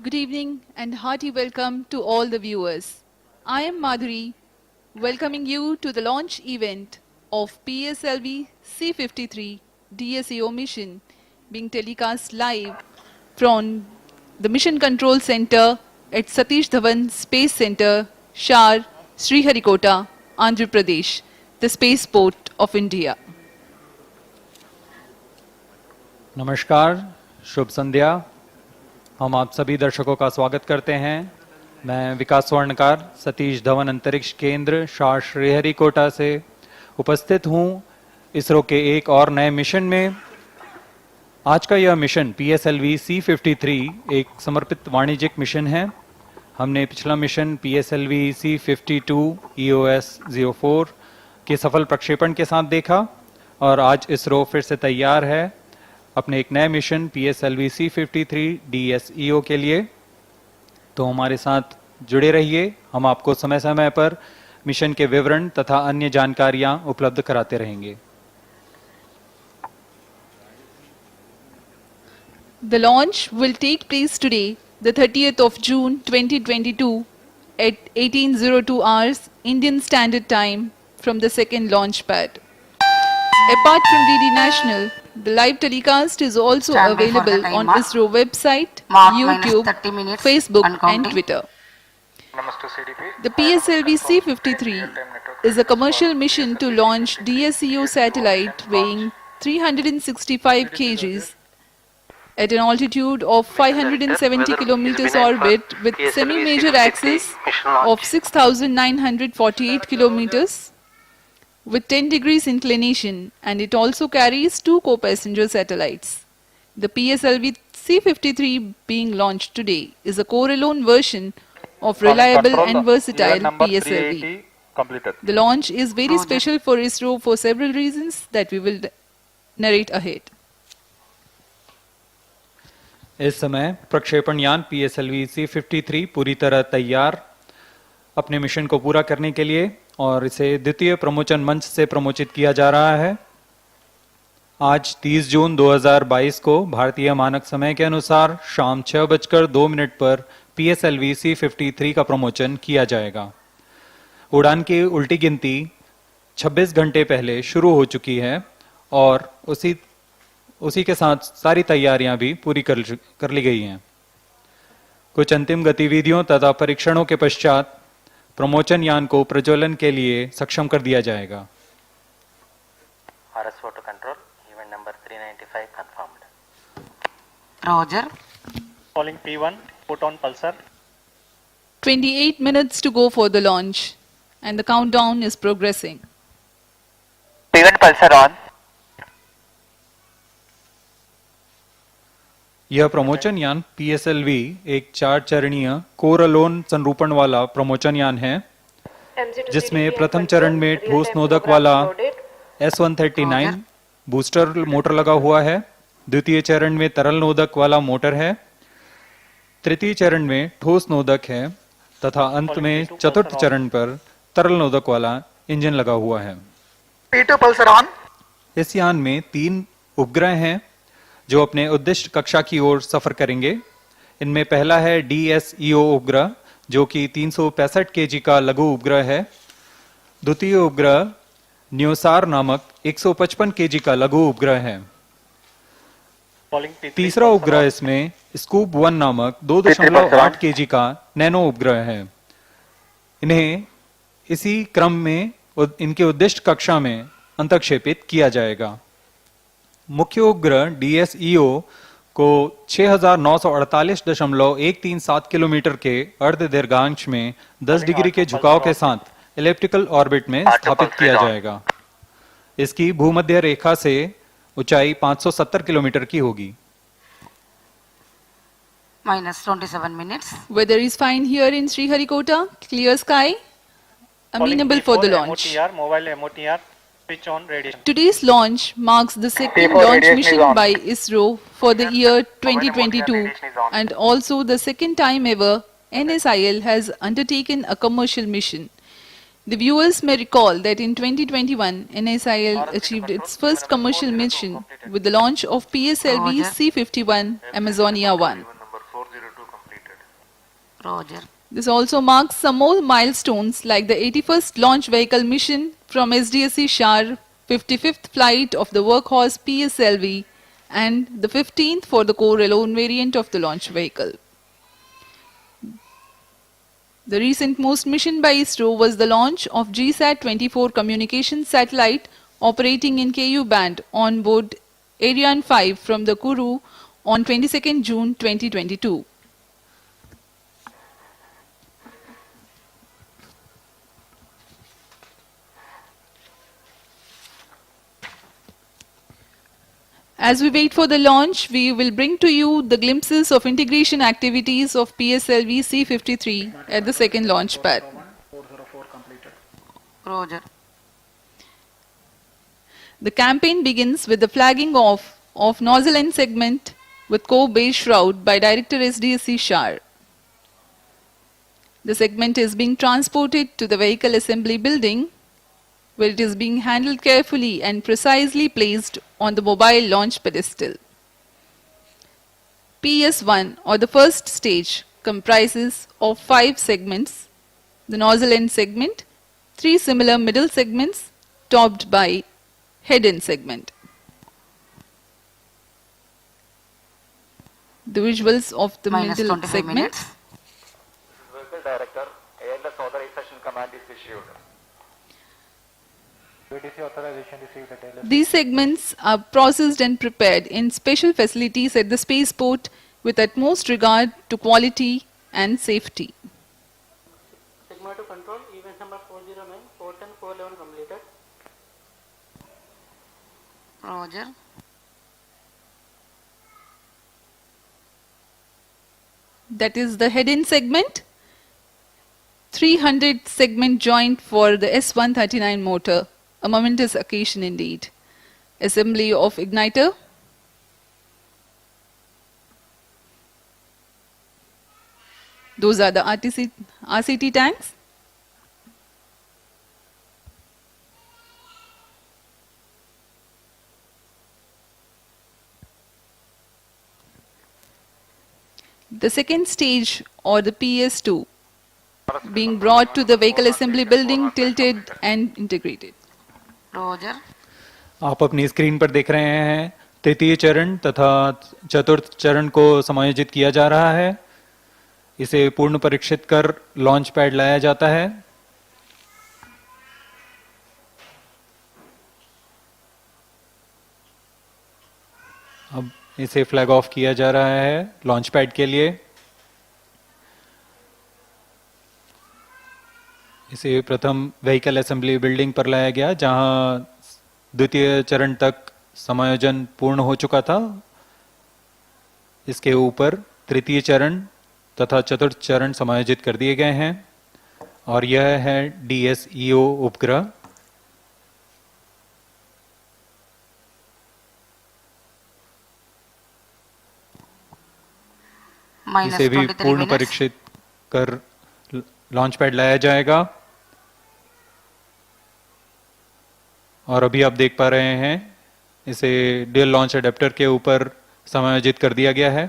Good evening and hearty welcome to all the viewers. I am Madhuri, welcoming you to the launch event of PSLV-C53 DSEO mission being telecast live from the Mission Control Center at Satish Dhawan Space Center, Shar, Sriharikota, Andhra Pradesh, the spaceport of India. नमस्कार, शुभ संध्या। हम आप सभी दर्शकों का स्वागत करते हैं। मैं विकास स्वर्णकार सतीश धवन अंतरिक्ष केंद्र शार श्रीहरिकोटा से उपस्थित हूं इसरो के एक और नए मिशन में। आज का यह मिशन PSLV-C53 एक समर्पित वाणिज्यिक मिशन है। हमने पिछला मिशन PSLV-C52 EOS-04 के सफल प्रक्षेपण के साथ देखा और आज इसरो फिर से तैयार है अपने एक नए मिशन PSLV-C53 DSEO के लिए। तो हमारे साथ जुड़े रहिए, हम आपको समय समय पर मिशन के विवरण तथा अन्य जानकारियां उपलब्ध कराते रहेंगे। The launch will take place today, the 30th of June 2022 at 18:02 hours Indian Standard Time from the second launch pad. Apart from DD National, the live telecast is also available on ISRO website, YouTube, Facebook and Twitter. The PSLV-C53 is a commercial mission to launch DSEO satellite weighing 365 kgs at an altitude of 570 kilometers orbit with semi-major axis of 6,948 kilometers with 10 degrees inclination, and it also carries two co-passenger satellites. The PSLV-C53 being launched today is a core-alone version of reliable and versatile PSLV. The launch is very special for ISRO for several reasons that we will narrate ahead. इस समय प्रक्षेपण यान PSLV-C53 पूरी तरह तैयार अपने mission को पूरा करने के लिए और इसे द्वितीय प्रमोचन मंच से प्रमोचित किया जा रहा है। आज 30 जून 2022 को भारतीय मानक समय के अनुसार शाम 6:02 पर PSLV-C53 का प्रमोचन किया जाएगा। उड़ान की उल्टी गिनती 26 घंटे पहले शुरू हो चुकी है और उसी के साथ सारी तैयारियां भी पूरी कर ली गई हैं। कुछ अंतिम गतिविधियों तथा परीक्षणों के पश्चात प्रमोचन यान को प्रज्वलन के लिए सक्षम कर दिया जाएगा। RS photo control, event number 395 confirmed. Roger. Calling P1, put on pulsar. 28 minutes to go for the launch and the countdown is progressing. P1 pulsar on. यह प्रमोचन यान PSLV एक 4 चरणीय कोर अलोन संरूपण वाला प्रमोचन यान है, जिसमें प्रथम चरण में ठोस नोदक वाला S139 बूस्टर मोटर लगा हुआ है, द्वितीय चरण में तरल नोदक वाला मोटर है, तृतीय चरण में ठोस नोदक है तथा अंत में चतुर्थ चरण पर तरल नोदक वाला इंजन लगा हुआ है। P2 pulsar on. इस यान में 3 उपग्रह हैं जो अपने उद्दिष्ट कक्षा की ओर सफर करेंगे। इनमें पहला है DSEO उपग्रह जो कि 365 kg का लघु उपग्रह है। द्वितीय उपग्रह न्योसार नामक 155 kg का लघु उपग्रह है। तीसरा उपग्रह इसमें स्कूप 1 नामक 2.8 kg का नैनो उपग्रह है। इन्हें इसी क्रम में इनके उद्दिष्ट कक्षा में अंतक्षेपित किया जाएगा। मुख्य उपग्रह DSEO को 6948.137 किलोमीटर के अर्ध दीर्घांश में 10 डिग्री के झुकाव के साथ एलिप्टिकल ऑर्बिट में स्थापित किया जाएगा। इसकी भूमध्य रेखा से ऊंचाई 570 किलोमीटर की होगी। -27 minutes. Weather is fine here in Sriharikota, clear sky, amenable for the launch. MOTR, mobile MOTR, switch on radiation. Today's launch marks the second launch mission by ISRO for the year 2022 and also the second time ever NSIL has undertaken a commercial mission. The viewers may recall that in 2021, NSIL achieved its first commercial mission with the launch of PSLV-C51 Amazonia 1. Roger. This also marks some more milestones like the 81st launch vehicle mission from SDSC Shar, 55th flight of the workhorse PSLV, and the 15th for the core alone variant of the launch vehicle. The recent most mission by ISRO was the launch of GSAT-24 communications satellite operating in KU band on board Ariane 5 from the Kourou on 22nd June 2022. As we wait for the launch, we will bring to you the glimpses of integration activities of PSLV-C53 at the second launch pad. Roger. The campaign begins with the flagging off of nozzle end segment with core base shroud by Director SDSC Shar. The segment is being transported to the vehicle assembly building, where it is being handled carefully and precisely placed on the mobile launch pedestal. PS1 or the first stage comprises of 5 segments, the nozzle end segment, 3 similar middle segments topped by head end segment. The visuals of the Minus middle 25 segment. minutes. Vehicle Director, ALS authorization command is issued. VDC authorization received at LS. These segments are processed and prepared in special facilities at the spaceport with utmost regard to quality and safety. Sigma to control, event number 409, 410, 411 completed. Roger. That is the head-in segment, 300 segment joint for the S139 motor, a momentous occasion indeed. Assembly of igniter, those are the RCT tanks. The second stage or the PS2 being brought to the vehicle assembly building, tilted and integrated. Roger. आप अपनी screen पर देख रहे हैं तृतीय चरण तथा चतुर्थ चरण को समायोजित किया जा रहा है। इसे पूर्ण परीक्षित कर लॉन्च पैड लाया जाता है। अब इसे फ्लैग ऑफ किया जा रहा है लॉन्च पैड के लिए। इसे प्रथम व्हीकल असेंबली बिल्डिंग पर लाया गया, जहां द्वितीय चरण तक समायोजन पूर्ण हो चुका था। इसके ऊपर तृतीय चरण तथा चतुर्थ चरण समायोजित कर दिए गए हैं और यह है DSEO उपग्रह। Minus इसे भी 23 पूर्ण minutes. परीक्षित कर लॉन्च पैड लाया जाएगा। और अभी आप देख पा रहे हैं इसे ड्यूल लॉन्च अडेप्टर के ऊपर समायोजित कर दिया गया है।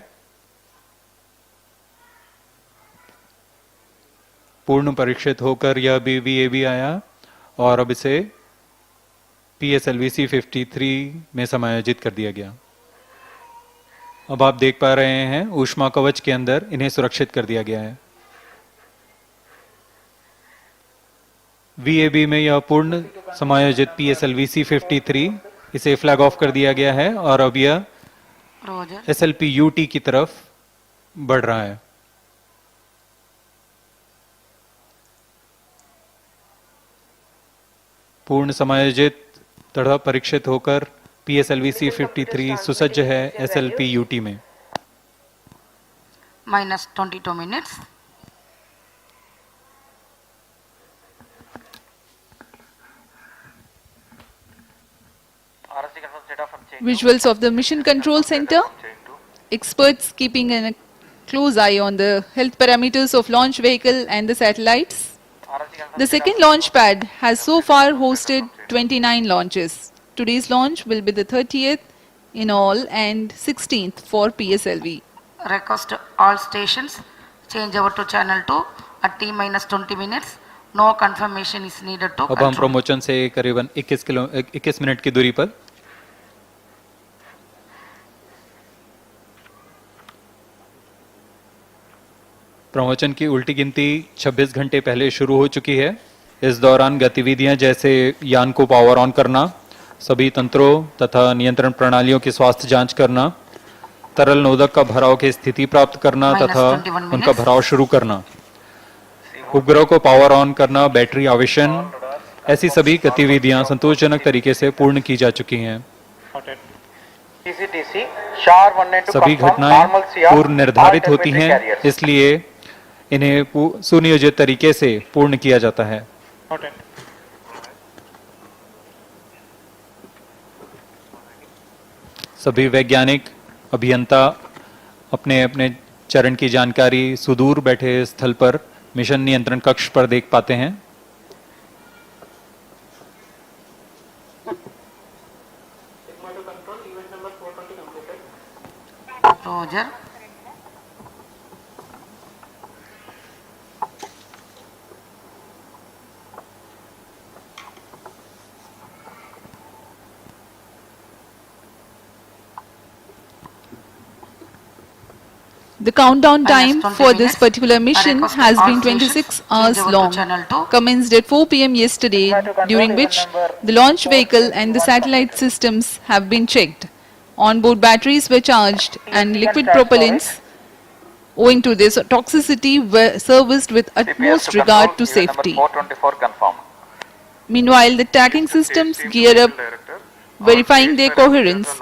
पूर्ण परीक्षित होकर यह VAB आया और अब इसे PSLV-C53 में समायोजित कर दिया गया। अब आप देख पा रहे हैं ऊष्मा कवच के अंदर इन्हें सुरक्षित कर दिया गया है। VAB में यह पूर्ण समायोजित PSLV-C53 इसे फ्लैग ऑफ कर दिया गया है और अब यह Roger. SLP-UT की तरफ बढ़ रहा है। पूर्ण समायोजित तथा परीक्षित होकर PSLV-C53 सुसज्ज है SLP-UT में। Minus 22 minutes. RSC confirms data from chain Visuals of the Mission Control Center. Experts keeping a close eye on the health parameters of launch vehicle and the satellites. The second launch pad has so far hosted 29 launches. Today's launch will be the 30th in all and 16th for PSLV. Request all stations change over to channel 2 at T minus 20 minutes. No confirmation is needed to अब हम control. प्रमोचन से करीबन 21 minute की दूरी पर प्रमोचन की उल्टी गिनती 26 घंटे पहले शुरू हो चुकी है। इस दौरान गतिविधियां जैसे यान को पावर ऑन करना, सभी तंत्रों तथा नियंत्रण प्रणालियों की स्वास्थ्य जांच करना, तरल नोदक का भराव की स्थिति प्राप्त करना Minus तथा 21 उनका minutes. भराव शुरू करना, उपग्रह को पावर ऑन करना, बैटरी आवेशन, ऐसी सभी गतिविधियां संतोषजनक तरीके से पूर्ण की जा चुकी हैं। TCTC, SHAR 192 सभी confirmed घटनाएं normal CR, पूर्व निर्धारित all होती telemetry हैं, carriers. इसलिए इन्हें सुनियोजित तरीके से पूर्ण किया जाता है। सभी वैज्ञानिक अभियंता अपने अपने चरण की जानकारी सुदूर बैठे स्थल पर मिशन नियंत्रण कक्ष पर देख पाते हैं। Sigma 2 control, event number 420 completed. Roger. The countdown time Minus 20 for this minutes. particular I mission request has all been stations 26 change hours over to long, channel 2. commenced at 4 p.m. yesterday, during which the launch vehicle and the satellite systems have been checked. Onboard batteries were charged and liquid propellants, owing to this toxicity, were serviced with CPS utmost to regard control, to event number safety. 424 confirmed. Meanwhile, the tracking systems gear up, verifying their coherence,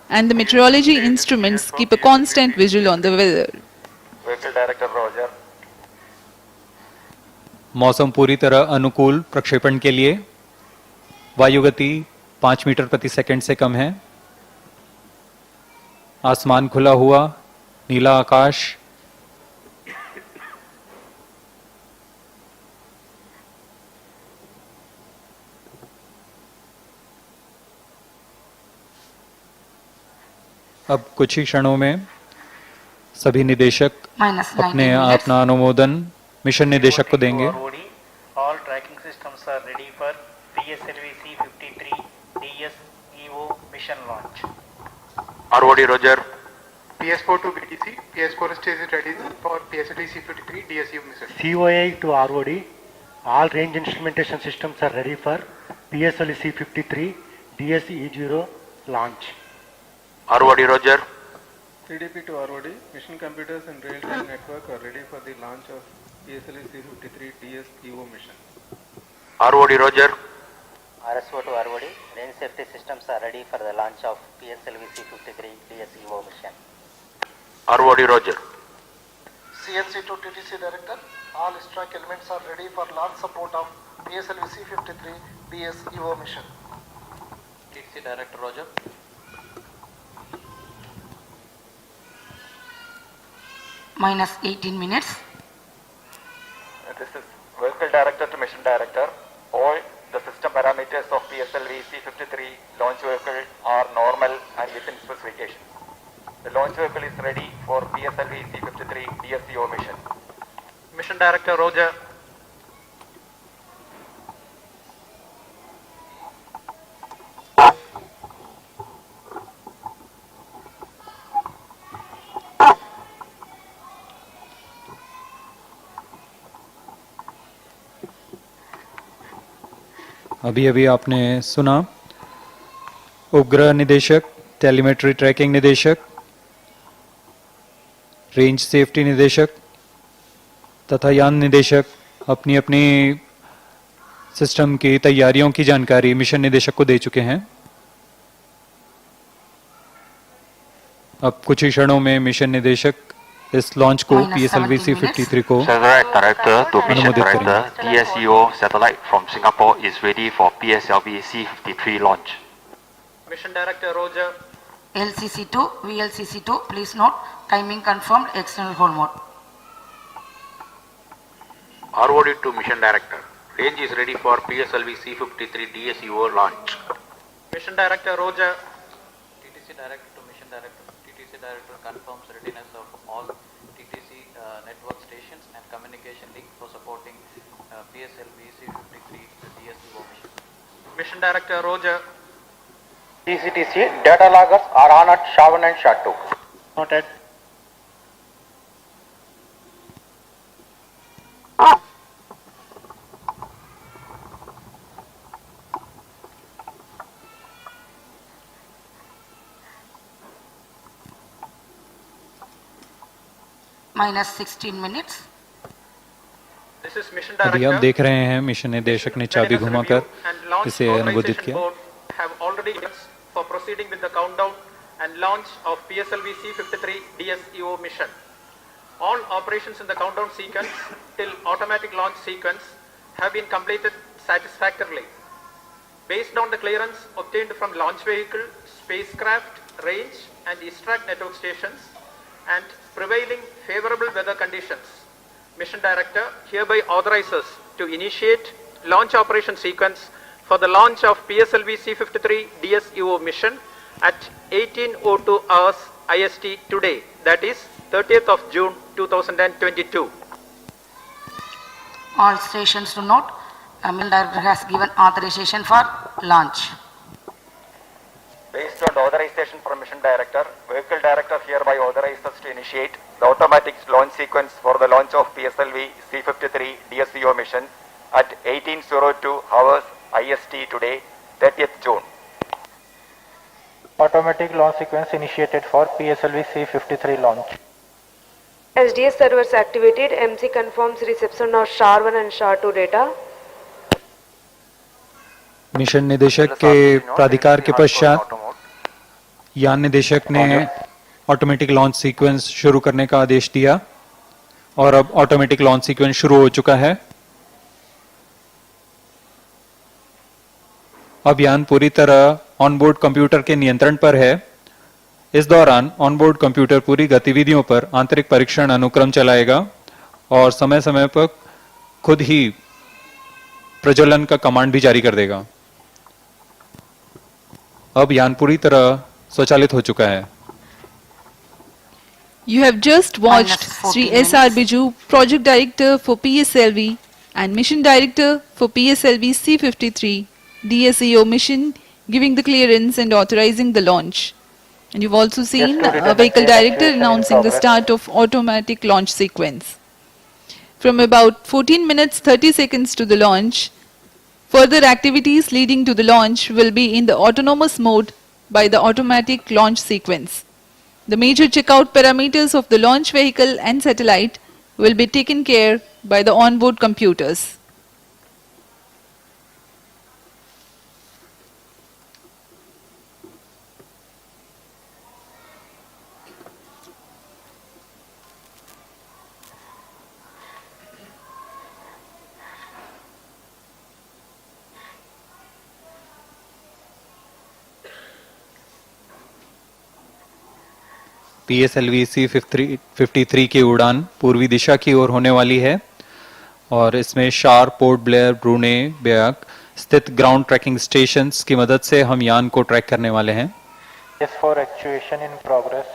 and the meteorology instruments keep a constant vigil on the weather. Vehicle Director Roger. मौसम पूरी तरह अनुकूल प्रक्षेपण के लिए वायु गति 5 metre प्रति सेकंड से कम है। आसमान खुला हुआ, नीला आकाश, अब कुछ ही क्षणों में सभी निदेशक Minus 19 अपने minutes. अपना अनुमोदन मिशन निदेशक को देंगे। ROD, all tracking systems are ready for PSLV-C53 DSEO mission launch. ROD Roger. PS4 to BTC, PS4 stage is ready for PSLV-C53 DSU mission. COA to ROD, all range instrumentation systems are ready for PSLV-C53 DSE0 launch. ROD Roger. TDP to ROD, mission computers and real-time network are ready for the launch of PSLV-C53 DSEO mission. ROD Roger. RSO to ROD, range safety systems are ready for the launch of PSLV-C53 DSEO mission. ROD Roger. CNC to TTC Director, all strike elements are ready for launch support of PSLV-C53 DSEO mission. TTC Director Roger. Minus 18 minutes. This is Vehicle Director to Mission Director. All the system parameters of PSLV-C53 launch vehicle are normal and within specification. The launch vehicle is ready for PSLV-C53 DSEO mission. Mission Director Roger. अभी अभी आपने सुना उपग्रह निदेशक, telemetry tracking निदेशक, range safety निदेशक तथा यान निदेशक अपनी अपनी सिस्टम की तैयारियों की जानकारी मिशन निदेशक को दे चुके हैं। अब कुछ ही क्षणों में मिशन निदेशक इस लॉन्च को PSLV-C53 को Satellite Director to Mission अनुमोदित Director, करेंगे। DSEO satellite from Singapore is ready for PSLV-C53 launch. Mission Director Roger. LCC2, VLCC2, please note, timing confirmed, external hold mode. ROD to Mission Director, range is ready for PSLV-C53 DSEO launch. Mission Director Roger. TTC Director to Mission Director. TTC TTC Director confirms readiness of all TTC network stations and communication link for supporting PSLV-C53 DSEO mission. Mission Director Roger. TCTC data loggers are on at SHA1 and SHA2. Noted. Minus 16 minutes. This is Mission अभी आप Director. देख रहे हैं mission निदेशक ने चाबी घुमाकर इसे अनुमोदित किया. Have already for proceeding with the countdown and launch of PSLV-C53 DSEO mission. All operations in the countdown sequence till automatic launch sequence have been completed satisfactorily. Based on the clearance obtained from launch vehicle, spacecraft, range and extract network stations and prevailing favorable weather conditions, Mission Director hereby authorizes to initiate launch operation sequence for the launch of PSLV-C53 DSEO mission at 18:02 hours IST today, that is 30th of June 2022. All stations to note, Mission Director has given authorization for launch. Based on the authorization from Mission Director, Vehicle Director hereby authorizes to initiate the automatic launch sequence for the launch of PSLV-C53 DSEO mission at 18:02 hours IST today, 30th June. Automatic launch sequence initiated for PSLV-C53 launch. SDS servers activated. MC confirms reception of SHA1 and SHA2 data. Mission निदेशक के प्राधिकार के पश्चात यान निदेशक ने automatic launch sequence शुरू करने का आदेश दिया और अब ऑटोमेटिक लॉन्च सीक्वेंस शुरू हो चुका है. अब यान पूरी तरह ऑनबोर्ड कंप्यूटर के नियंत्रण पर है. इस दौरान ऑनबोर्ड कंप्यूटर पूरी गतिविधियों पर आंतरिक परीक्षण अनुक्रम चलाएगा और समय समय पर खुद ही प्रज्वलन का कमांड भी जारी कर देगा. अब यान पूरी तरह स्वचालित हो चुका है. You have just watched -14 Sri minutes. S.R. Biju, Project Director for PSLV and Mission Director for PSLV C53 DSEO mission giving the clearance and authorizing the launch. And you've also seen to return a Vehicle the Director activation in announcing the progress. start of automatic launch sequence. From about 14 minutes 30 seconds to the launch, further activities leading to the launch will be in the autonomous mode by the automatic launch sequence. The major checkout parameters of the launch vehicle and satellite will be taken care by the onboard computers. PSLV-C53 की उड़ान पूर्वी दिशा की ओर होने वाली है और इसमें शार, पोर्ट ब्लेयर, ब्रूने, बेयक स्थित ग्राउंड ट्रैकिंग स्टेशंस की मदद से हम यान को ट्रैक करने वाले हैं. S4 actuation in progress.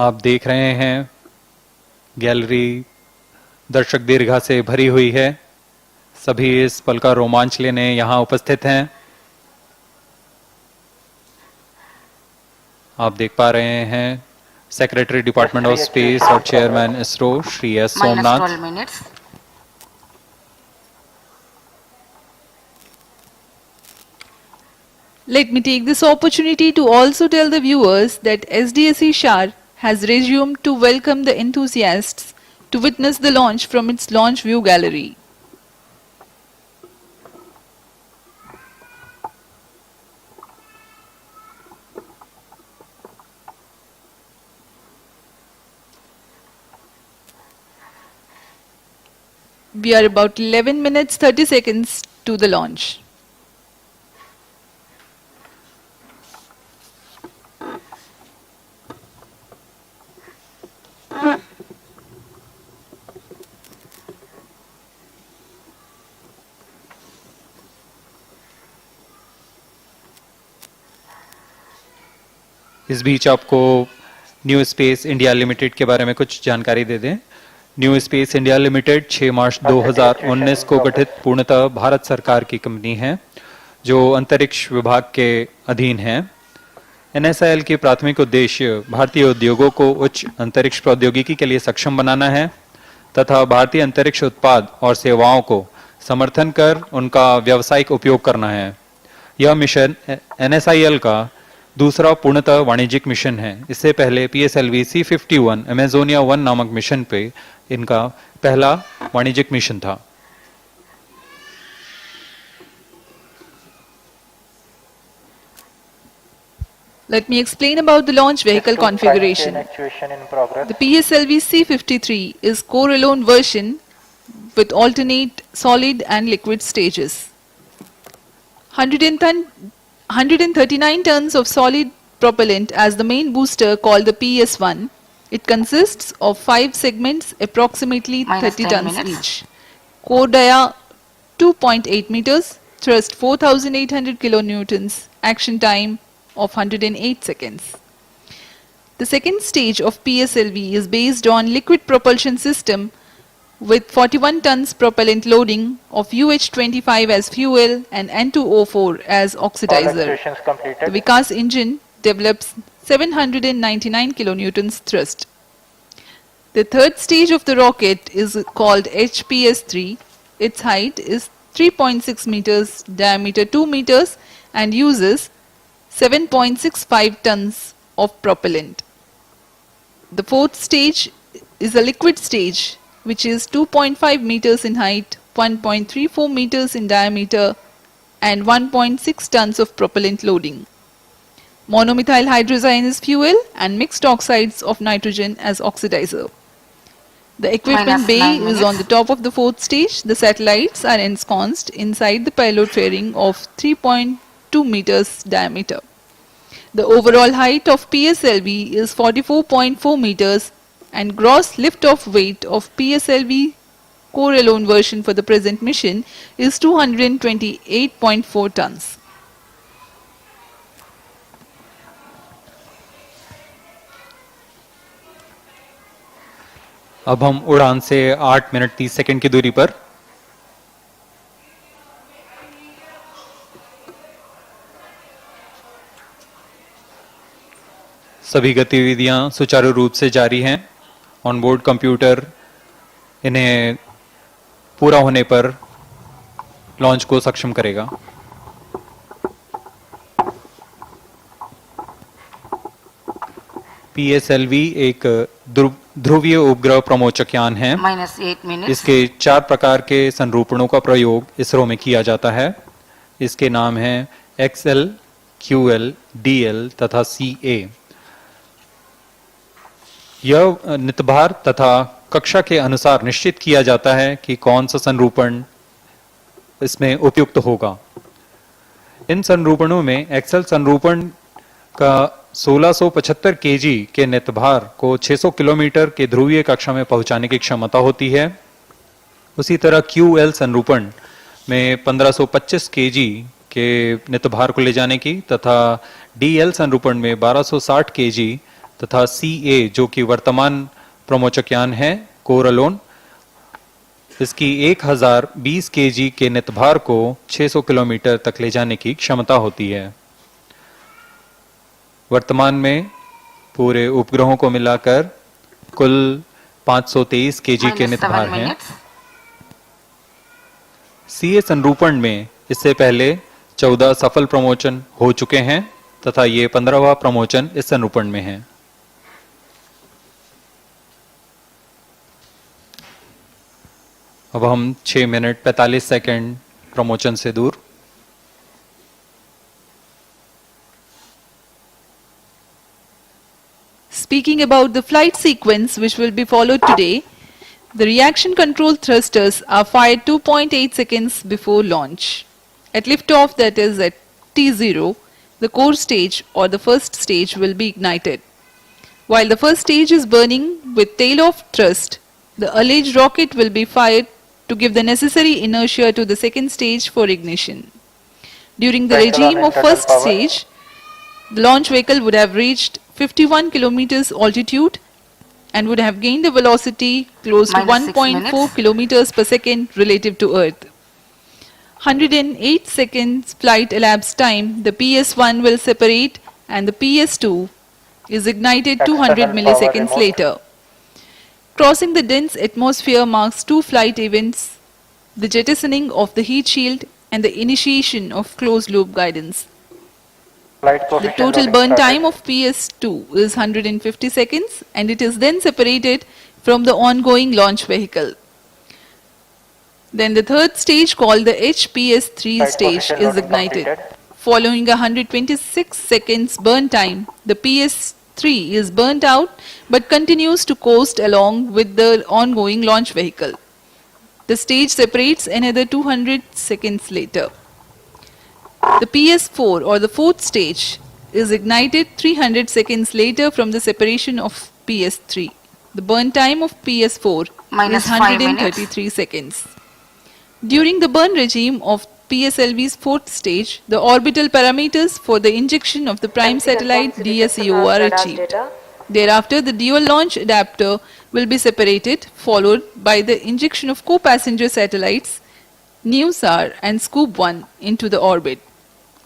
आप देख रहे हैं गैलरी दर्शक दीर्घा से भरी हुई है. सभी इस पल का रोमांच लेने यहां उपस्थित हैं. आप देख पा रहे हैं सेक्रेटरी डिपार्टमेंट ऑफ स्पेस और chairman ISRO Shri S Minus Somnath. 12 minutes. Let me take this opportunity to also tell the viewers that SDSE SHAR has resumed to welcome the enthusiasts to witness the launch from its launch view gallery. We are about 11 minutes 30 seconds to the launch. इस बीच आपको new space India limited के बारे में कुछ जानकारी दे दें। New space India limited 6 मार्च 2019 को गठित पूर्णतः भारत सरकार की कंपनी है जो अंतरिक्ष विभाग के अधीन है। NSIL की प्राथमिक उद्देश्य भारतीय उद्योगों को उच्च अंतरिक्ष प्रौद्योगिकी के लिए सक्षम बनाना है तथा भारतीय अंतरिक्ष उत्पाद और सेवाओं को समर्थन कर उनका व्यावसायिक उपयोग करना है। यह मिशन NSIL का दूसरा पूर्णतः वाणिज्यिक मिशन है। इससे पहले PSLV-C51 अमेजोनिया 1 नामक मिशन पे इनका पहला वाणिज्यिक मिशन था। Let me explain about the launch vehicle configuration. The PSLV-C53 is core-alone version with alternate solid and liquid stages. 139 tons of solid propellant as the main booster called the PS1. It consists of 5 segments approximately 30 tons each. Core dia 2.8 meters, thrust 4800 kilonewtons, action time of 108 seconds. The second stage of PSLV is based on liquid propulsion system with 41 tons propellant loading of UH25 as fuel and N2O4 as oxidizer. The Vikas engine develops 799 kilonewtons thrust. The third stage of the rocket is called HPS-3. Its height is 3.6 meters, diameter 2 meters and uses 7.65 tons of propellant. The fourth stage is a liquid stage which is 2.5 meters in height, 1.34 meters in diameter and 1.6 tons of propellant loading. Monomethyl hydrazine is fuel and mixed oxides of nitrogen as oxidizer. The equipment bay is on the top of the fourth stage. The satellites are ensconced inside the payload fairing of 3.2 meters diameter. The overall height of PSLV is 44.4 meters and gross lift-off weight of PSLV core-alone version for the present mission is 228.4 tons. अब हम उड़ान से 8 minute 30 second की दूरी पर सभी गतिविधियां सुचारू रूप से जारी हैं। ऑनबोर्ड कंप्यूटर इन्हें पूरा होने पर लॉन्च को सक्षम करेगा। PSLV एक ध्रुवीय उपग्रह प्रमोचक यान है। इसके 4 प्रकार के संरूपणों का प्रयोग इसरो में किया जाता है। इसके नाम हैं XL, QL, DL तथा CA। यह नितभार तथा कक्षा के अनुसार निश्चित किया जाता है कि कौन सा संरूपण इसमें उपयुक्त होगा। इन संरूपणों में एक्सेल संरूपण का 1675 केजी के नितभार को 600 किलोमीटर के ध्रुवीय कक्षा में पहुंचाने की क्षमता होती है। उसी तरह QL संरूपण में 1525 केजी के नितभार को ले जाने की तथा DL संरूपण में 1260 केजी तथा CA जो कि वर्तमान प्रमोचक यान है कोर-अलोन, इसकी 1020 केजी के नितभार को 600 किलोमीटर तक ले जाने की क्षमता होती है। वर्तमान में पूरे उपग्रहों को मिलाकर कुल 523 केजी के नितभार हैं। CA संरूपण में इससे पहले 14 सफल प्रमोचन हो चुके हैं तथा ये 15वां प्रमोचन इस संरूपण में है। अब हम 6 मिनट 45 सेकंड प्रमोचन से दूर। Speaking about the flight sequence which will be followed today, The reaction control thrusters are fired 2.8 seconds before launch. At liftoff, that is at T0, the core stage or the first stage will be ignited. While the first stage is burning with tail-off thrust, the alleged rocket will be fired to give the necessary inertia to the second stage for ignition. During the regime of first stage, the launch vehicle would have reached 51 kilometers altitude and would have gained a velocity close to Minus 6 1.4 minutes. kilometers per second relative to Earth. 108 seconds flight elapsed time, the PS1 will separate and the PS2 is ignited 200 milliseconds later. Crossing the dense atmosphere marks two flight events, the jettisoning of the heat shield and the initiation of closed-loop guidance. The total burn time of PS2 is 150 seconds and it is then separated from the ongoing launch vehicle. Then the third stage, called the HPS3 stage, is ignited. Following 126 seconds burn time, the PS3 is burnt out but continues to coast along with the ongoing launch vehicle. The stage separates another 200 seconds later. The PS4 or the fourth stage is ignited 300 seconds later from the separation of PS3. The burn time of PS4 Minus is 5 minutes. 133 seconds. During the burn regime of PSLV's fourth stage, the orbital parameters for the injection of the prime satellite DSEO are achieved. Thereafter, the dual launch adapter will be separated, followed by the injection of co-passenger satellites NewSAR and Scoop-1 into the orbit.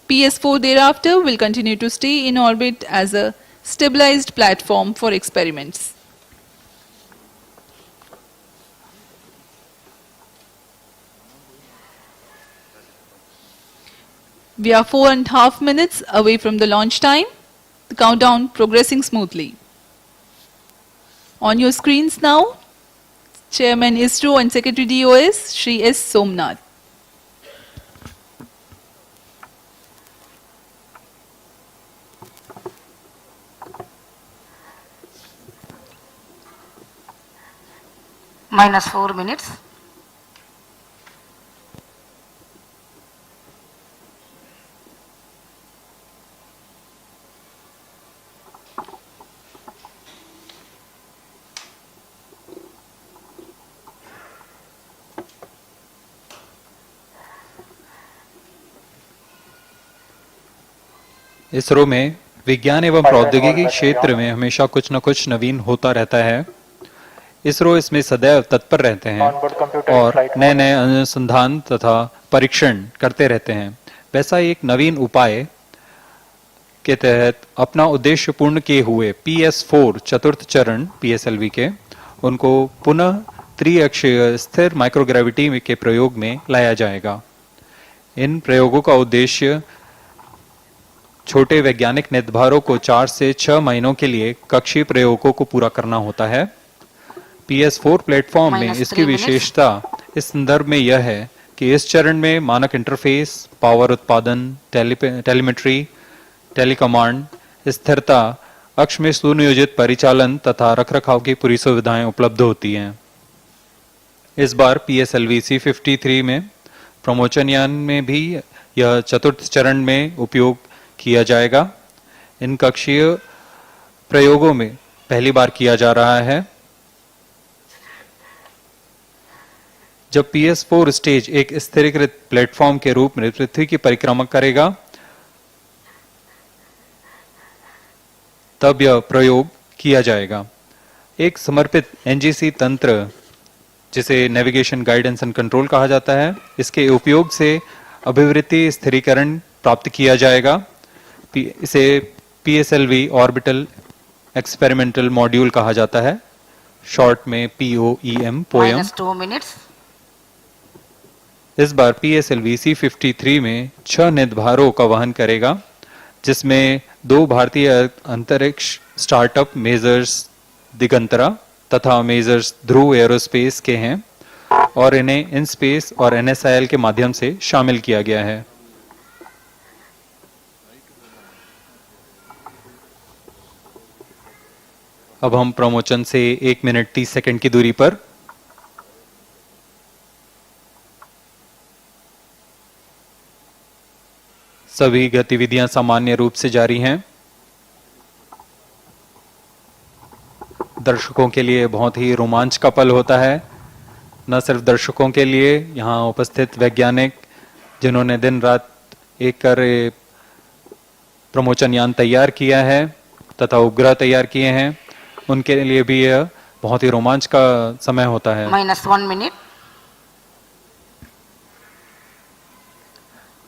PS4 thereafter will continue to stay in orbit as a stabilized platform for experiments. We are 4.5 minutes away from the launch time, the countdown progressing smoothly. On your screens now, Chairman ISRO and Secretary DOS, Shri S. Somnath. Minus 4 minutes. ISRO में विज्ञान एवं प्रौद्योगिकी क्षेत्र में हमेशा कुछ न कुछ नवीन होता रहता है। इसरो इसमें सदैव तत्पर रहते हैं और नए नए अनुसंधान तथा परीक्षण करते रहते हैं। वैसा एक नवीन उपाय के तहत अपना उद्देश्य पूर्ण किए हुए PS4 चतुर्थ चरण PSLV के उनको पुनः त्रिअक्षीय स्थिर माइक्रोग्रेविटी के प्रयोग में लाया जाएगा। इन प्रयोगों का उद्देश्य छोटे वैज्ञानिक नेतभारों को 4 से 6 महीनों के लिए कक्षीय प्रयोगों को पूरा करना होता है। PS4 प्लेटफॉर्म में इसकी विशेषता इस संदर्भ में यह है कि इस चरण में मानक इंटरफेस, पावर उत्पादन, टेलीमेट्री, टेलीकमांड, स्थिरता, अक्ष में सुनियोजित परिचालन तथा रखरखाव की पूरी सुविधाएं उपलब्ध होती हैं। इस बार PSLV-C53 में प्रमोचन यान में भी यह चतुर्थ चरण में उपयोग किया जाएगा। इन कक्षीय प्रयोगों में पहली बार किया जा रहा है। जब PS4 स्टेज एक स्थिरीकृत प्लेटफॉर्म के रूप में पृथ्वी की परिक्रमा करेगा, तब यह प्रयोग किया जाएगा। एक समर्पित NGC तंत्र, जिसे नेविगेशन गाइडेंस एंड कंट्रोल कहा जाता है, इसके उपयोग से अभिवृत्ति स्थिरीकरण प्राप्त किया जाएगा। इसे PSLV ऑर्बिटल एक्सपेरिमेंटल मॉड्यूल कहा जाता है, शॉर्ट में POEM पोएम। Minus 2 minutes. इस बार PSLV-C53 में 6 नेतभारों का वहन करेगा, जिसमें 2 भारतीय अंतरिक्ष स्टार्टअप मेजर्स दिगंतरा तथा मेजर्स ध्रुव एरोस्पेस के हैं और इन्हें इनस्पेस और NSIL के माध्यम से शामिल किया गया है। अब हम प्रमोचन से 1 मिनट 30 सेकंड की दूरी पर सभी गतिविधियां सामान्य रूप से जारी हैं। दर्शकों के लिए बहुत ही रोमांच का पल होता है। न सिर्फ दर्शकों के लिए, यहाँ उपस्थित वैज्ञानिक जिन्होंने दिन रात एक कर प्रमोचन यान तैयार किया है तथा उपग्रह तैयार किए हैं, उनके लिए भी यह बहुत ही रोमांच का समय होता है। -1 minute.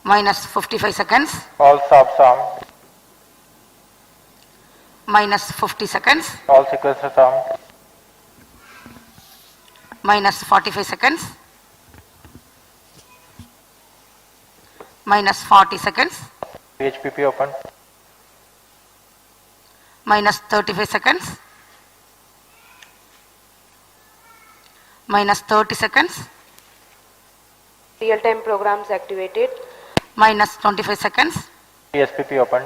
-55 seconds. All subs armed. -50 seconds. All sequencers armed. -45 seconds. -40 seconds. PHPP open. -35 seconds. -30 seconds. Real-time programs activated. -25 seconds. PSPP open.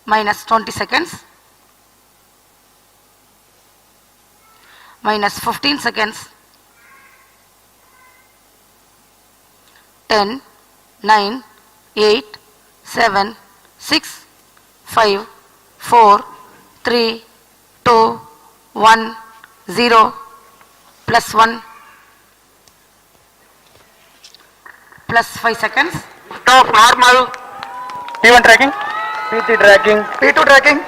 -20 seconds. -15 seconds. 10, 9, 8, 7, 6, 5, 4, 3, 2, 1, 0, +1, +5 seconds. Stop normal. P1 tracking. P3 tracking. P2 tracking.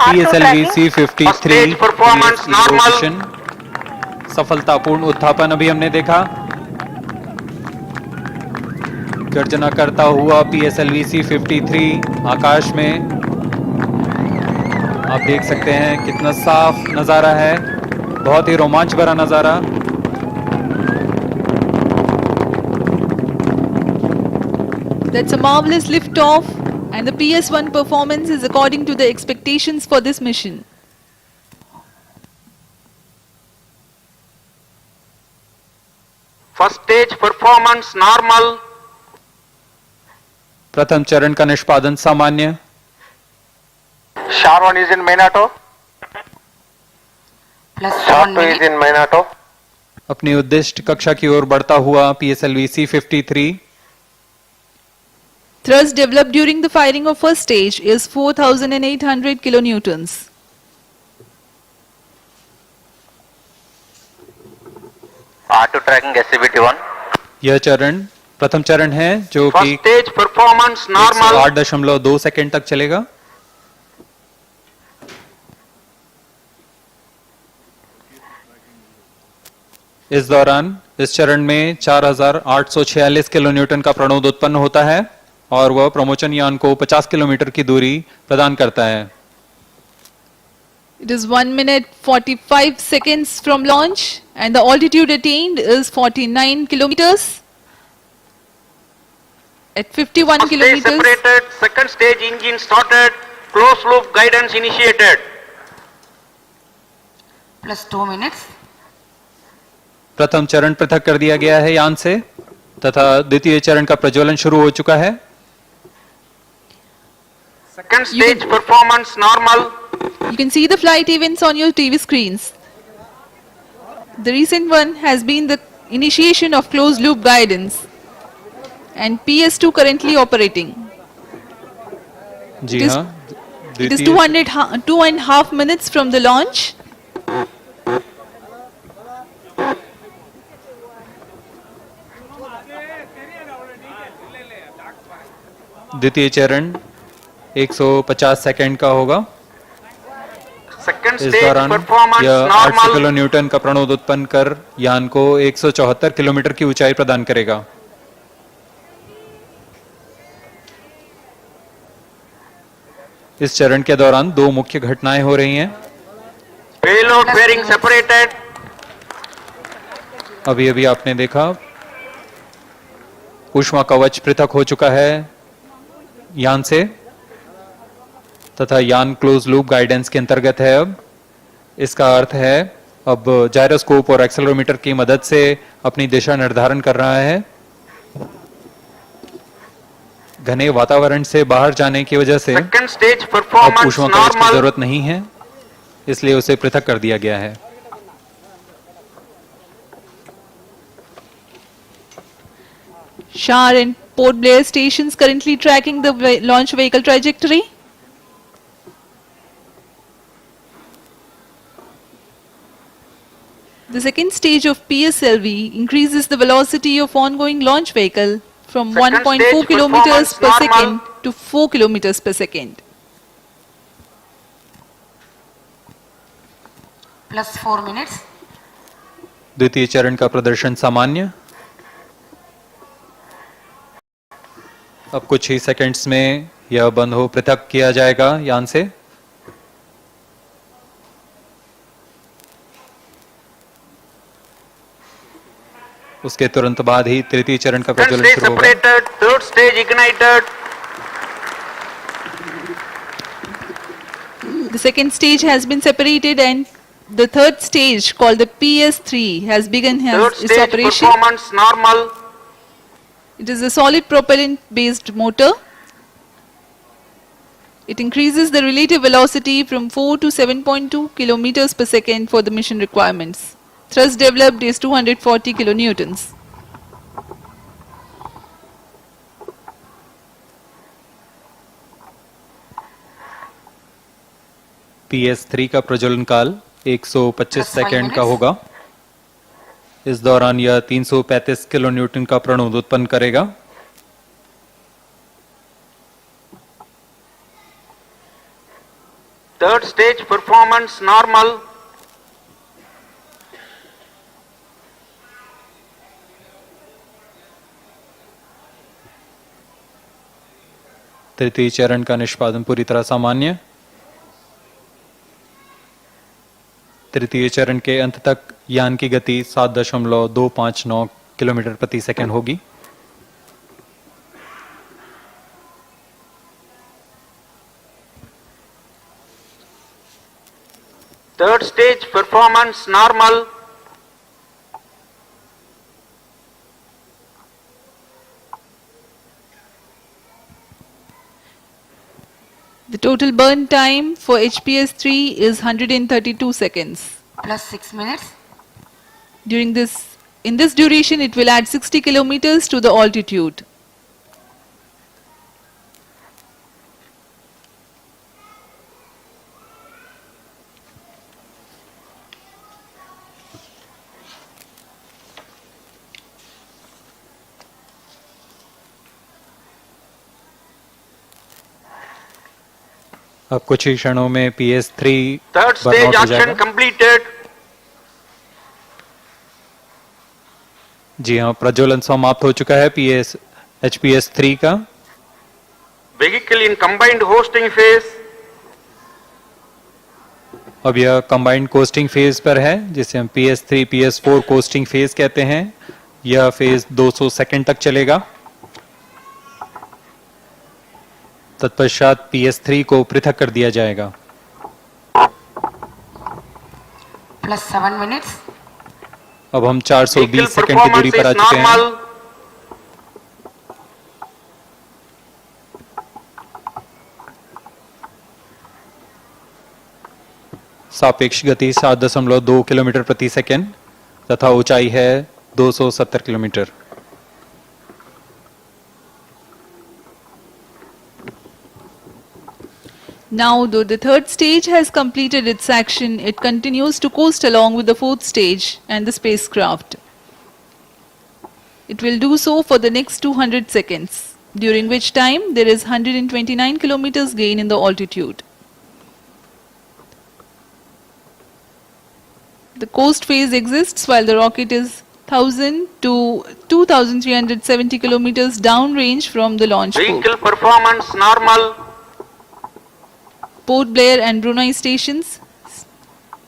PSLV-C53 Stage performance normal. Mission सफलतापूर्ण उत्थापन अभी हमने देखा। गर्जना करता हुआ PSLV-C53 आकाश में, आप देख सकते हैं कितना साफ नजारा है, बहुत ही रोमांच भरा नजारा। That's a marvelous lift-off, and the PS1 performance is according to the expectations for this mission. First stage performance normal. प्रथम चरण का निष्पादन सामान्य। Sharwan is in main auto. +1 2 is minute. in main auto. अपनी उद्दिष्ट कक्षा की ओर बढ़ता हुआ PSLV-C53 Thrust developed during the firing of first stage is 4,800 kilonewtons. R2 tracking SCBT1. यह चरण प्रथम चरण है जो First कि stage performance normal. 8.2 सेकेंड तक चलेगा। इस दौरान इस चरण में 4,846 किलोन्यूटन का प्रणोद उत्पन्न होता है और वह प्रमोचन यान को 50 किलोमीटर की दूरी प्रदान करता है। It is 1 minute 45 seconds from launch, and the altitude attained is 49 kilometers. At 51 First stage kilometers, separated. Second stage engine started. Closed loop guidance initiated. +2 minutes. प्रथम चरण पृथक कर दिया गया है यान से तथा द्वितीय चरण का प्रज्वलन शुरू हो चुका है। Second stage performance normal. you can see the flight events on your TV screens. The recent one has been the initiation of closed loop guidance, and PS2 currently operating. Ji It is- हाँ, It is द्वितीय 2.5 minutes from the launch. द्वितीय चरण 150 second का होगा। Second इस stage दौरान performance यह 800 normal. Kilo Newton का प्रणोद उत्पन्न कर यान को 174 किलोमीटर की ऊंचाई प्रदान करेगा। इस चरण के दौरान दो मुख्य घटनाएं हो रही हैं। Payload fairing separated. अभी अभी आपने देखा ऊष्मा कवच पृथक हो चुका है यान से तथा यान क्लोज लूप गाइडेंस के अंतर्गत है। अब इसका अर्थ है अब जायरोस्कोप और एक्सेलरोमीटर की मदद से अपनी दिशा निर्धारण कर रहा है। घने वातावरण से बाहर जाने की वजह से Second stage अब performance ऊष्मा कवच की normal. जरूरत नहीं है, इसलिए उसे पृथक कर दिया गया है। Shar and Port Blair stations currently tracking the launch vehicle trajectory. The second stage of PSLV increases the velocity of ongoing launch vehicle from Second 1.4 stage kilometers performance per normal. second to 4 kilometers per second. Plus 4 minutes. द्वितीय चरण का प्रदर्शन सामान्य। अब कुछ ही seconds में यह बंद हो पृथक किया जाएगा यान से। उसके तुरंत बाद ही तृतीय चरण का Second प्रज्वलन stage शुरू होगा। separated, third stage ignited. The second stage has been separated and the third stage called the PS3 has begun Third its stage operation. performance normal. It is a solid propellant based motor. It increases the relative velocity from 4 to 7.2 kilometers per second for the mission requirements. Thrust developed is 240 kilonewtons. PS3 का प्रज्वलन काल 125 Just 5 second का minutes. होगा। इस दौरान यह 335 kilo Newton का प्रणोद उत्पन्न करेगा। Third stage performance normal. तृतीय चरण का निष्पादन पूरी तरह सामान्य। तृतीय चरण के अंत तक यान की गति 7.259 किलोमीटर प्रति सेकंड होगी। Third stage performance normal. The total burn time for HPS-3 is 132 seconds. Plus 6 minutes. In this duration, it will add 60 kilometers to the altitude. अब कुछ ही क्षणों में PS3 Third stage बर्नआउट हो action जाएगा। completed. जी हाँ, प्रज्वलन समाप्त हो चुका है HPS3 का। Vehicle in combined hosting phase. अब यह कंबाइंड कोस्टिंग फेज पर है, जिसे हम PS3 PS4 कोस्टिंग फेज कहते हैं। यह फेज 200 सेकंड तक चलेगा। तत्पश्चात PS3 को पृथक कर दिया जाएगा। Plus 7 minutes. अब हम 420 Vehicle सेकंड की दूरी performance पर आ is चुके हैं। normal. सापेक्ष गति 7.2 किलोमीटर प्रति सेकंड तथा ऊंचाई है 270 kilometre. Now, though the third stage has completed its action, it continues to coast along with the fourth stage and the spacecraft. It will do so for the next 200 seconds, during which time there is 129 kilometers gain in the altitude. The coast phase exists while the rocket is 1000 to 2370 kilometers downrange from the launch port. Vehicle performance normal. Port Blair and Brunei stations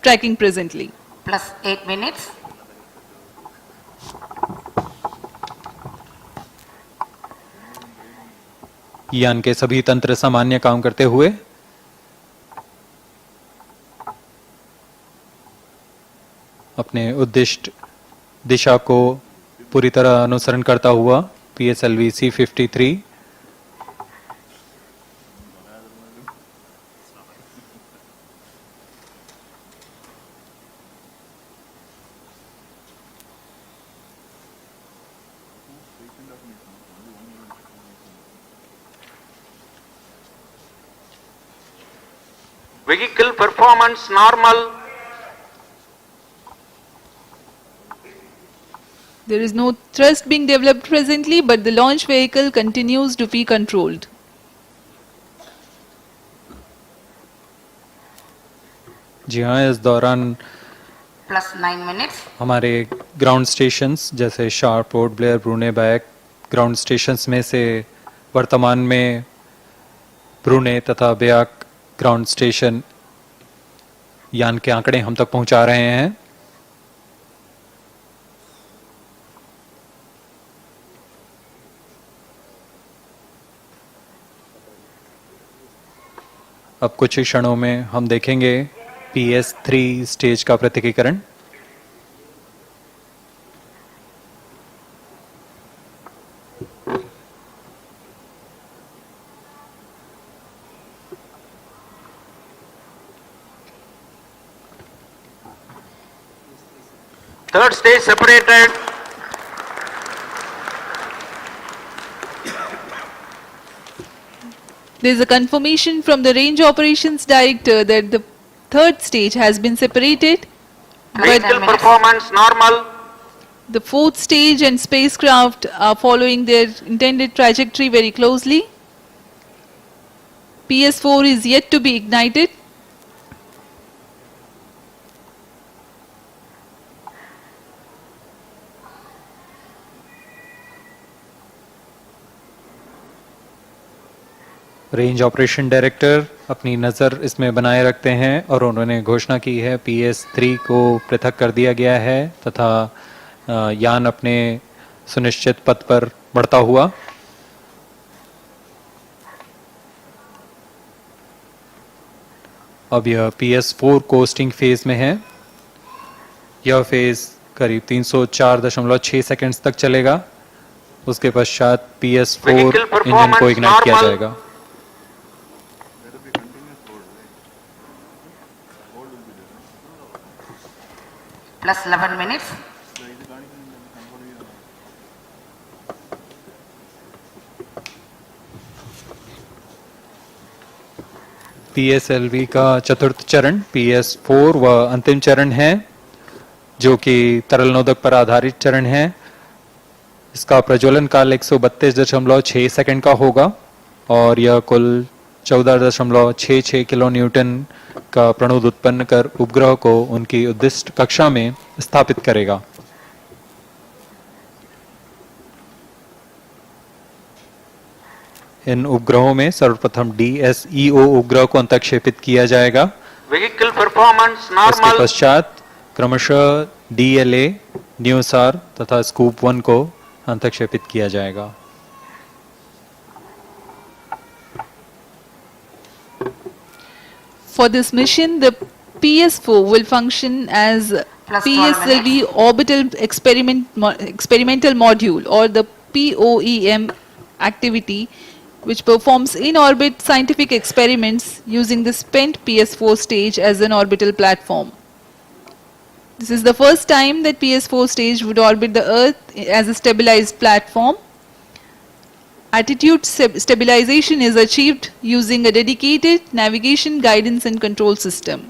tracking presently. Plus 8 minutes. यान के सभी तंत्र सामान्य काम करते हुए अपने उद्दिष्ट दिशा को पूरी तरह अनुसरण करता हुआ PSLV-C53 patient of mission. Vehicle performance normal. There is no thrust being developed presently, but the launch vehicle continues to be controlled. जी हाँ, इस दौरान Plus 9 minutes. हमारे ग्राउंड स्टेशंस जैसे sharp, port Blair, ब्रूने, back ground stations में से वर्तमान में ब्रूने तथा ब्याक ग्राउंड स्टेशन यान के आंकड़े हम तक पहुंचा रहे हैं। अब कुछ ही क्षणों में हम देखेंगे PS3 स्टेज का पृथकीकरण। Third stage separated. There is a confirmation from the Range Operations Director that the third stage has been separated, Vehicle performance normal. the fourth stage and spacecraft are following their intended trajectory very closely. PS4 is yet to be ignited. Range operation director अपनी नज़र इसमें बनाए रखते हैं और उन्होंने घोषणा की है PS3 को पृथक कर दिया गया है तथा यान अपने सुनिश्चित पथ पर बढ़ता हुआ। अब यह PS4 कोस्टिंग फेज में है। यह फेज करीब 304.6 सेकंड्स तक चलेगा। उसके पश्चात PS4 इंजन को इग्नाइट किया जाएगा। Plus 11 minutes. PSLV का चतुर्थ चरण PS4 व अंतिम चरण है जो कि तरल नोदक पर आधारित चरण है। इसका प्रज्वलन काल 132.6 सेकंड का होगा और यह कुल 14.66 किलो न्यूटन का प्रणुद उत्पन्न कर उपग्रह को उनकी उद्दिष्ट कक्षा में स्थापित करेगा। इन उपग्रहों में सर्वप्रथम DSEO उपग्रह को अंतक्षेपित किया जाएगा। Vehicle performance normal. इसके पश्चात क्रमशः DLA, न्यूसार तथा स्कूप 1 को अंतक्षेपित किया जाएगा। For this mission, the PS4 will function as PSLV orbital experimental module or the POEM activity, which performs in-orbit scientific experiments using the spent PS4 stage as an orbital platform. This is the first time that PS4 stage would orbit the Earth as a stabilized platform. Attitude stabilization is achieved using a dedicated navigation, guidance and control system.